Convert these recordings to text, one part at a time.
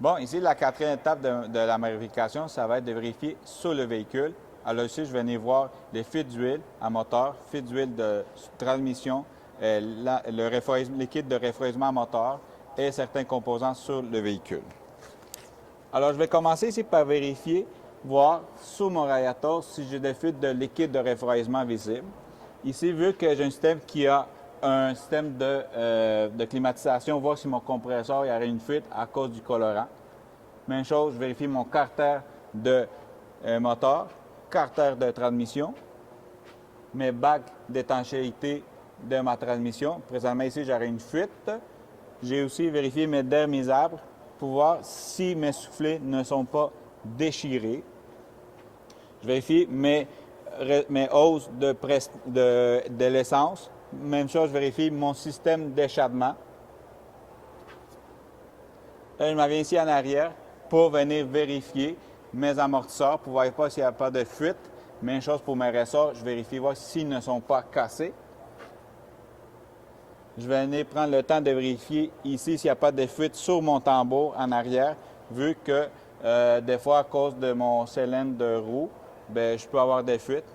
Bon, ici, la quatrième étape de la vérification, ça va être de vérifier sur le véhicule. Alors ici, je vais venir voir les fuites d'huile à moteur, fuites d'huile de transmission, le liquide de refroidissement à moteur et certains composants sur le véhicule. Alors, je vais commencer ici par vérifier, voir sous mon radiateur si j'ai des fuites de liquide de refroidissement visible. Ici, vu que j'ai un système qui a un système de climatisation, voir si mon compresseur il y aurait une fuite à cause du colorant. Même chose, je vérifie mon carter de moteur, carter de transmission, mes bacs d'étanchéité de ma transmission. Présentement, ici, j'aurais une fuite. J'ai aussi vérifié mes dermisabres pour voir si mes soufflets ne sont pas déchirés. Je vérifie mes hausses de l'essence. Même chose, je vérifie mon système d'échappement. Là, je m'en viens ici en arrière pour venir vérifier mes amortisseurs pour voir pas s'il n'y a pas de fuite. Même chose pour mes ressorts, je vérifie voir s'ils ne sont pas cassés. Je vais venir prendre le temps de vérifier ici s'il n'y a pas de fuite sur mon tambour en arrière, vu que des fois, à cause de mon cylindre de roue, bien, je peux avoir des fuites.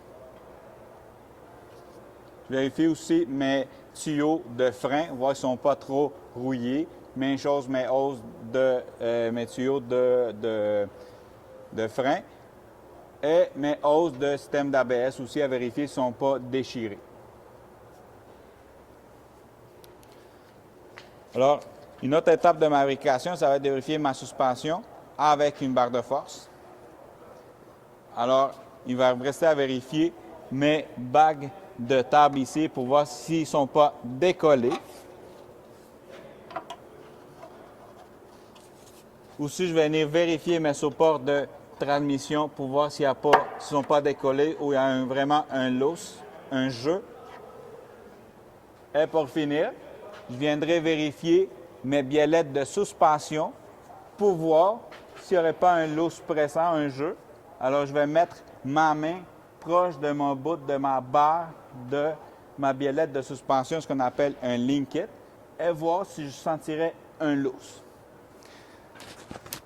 Je vérifie aussi mes tuyaux de frein, voir s'ils ne sont pas trop rouillés. Même chose, mes hausses mes tuyaux de frein et mes hausses de système d'ABS aussi à vérifier s'ils ne sont pas déchirés. Alors, une autre étape de ma vérification, ça va être de vérifier ma suspension avec une barre de force. Alors, il va me rester à vérifier mes bagues de table ici pour voir s'ils ne sont pas décollés. Aussi, je vais venir vérifier mes supports de transmission pour voir s'ils ne sont pas décollés ou il y a vraiment un loose, un jeu. Et pour finir, je viendrai vérifier mes biellettes de suspension pour voir s'il n'y aurait pas un loose pressant, un jeu. Alors, je vais mettre ma main proche de mon bout de ma barre de ma biellette de suspension, ce qu'on appelle un linkit, et voir si je sentirais un loose.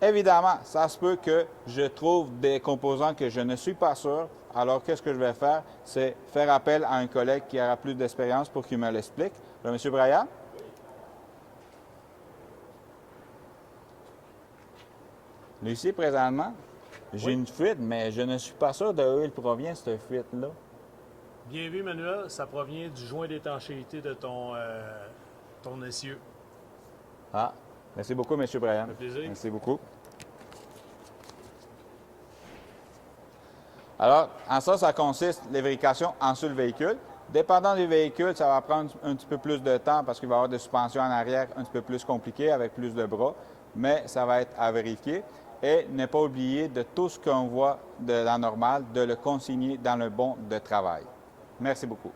Évidemment, ça se peut que je trouve des composants que je ne suis pas sûr. Alors, qu'est-ce que je vais faire? C'est faire appel à un collègue qui aura plus d'expérience pour qu'il me l'explique. M. Brian? Ici, présentement, j'ai une fuite, mais je ne suis pas sûr de où elle provient, cette fuite-là. Bien vu, Manuel. Ça provient du joint d'étanchéité de ton essieu. Ah, merci beaucoup, M. Brian. Ça fait plaisir. Merci beaucoup. Alors, en ça consiste les vérifications en dessous le véhicule. Dépendant du véhicule, ça va prendre un petit peu plus de temps parce qu'il va y avoir des suspensions en arrière un petit peu plus compliquées avec plus de bras, mais ça va être à vérifier. Et ne pas oublier de tout ce qu'on voit de la normale, de le consigner dans le bon de travail. Merci beaucoup.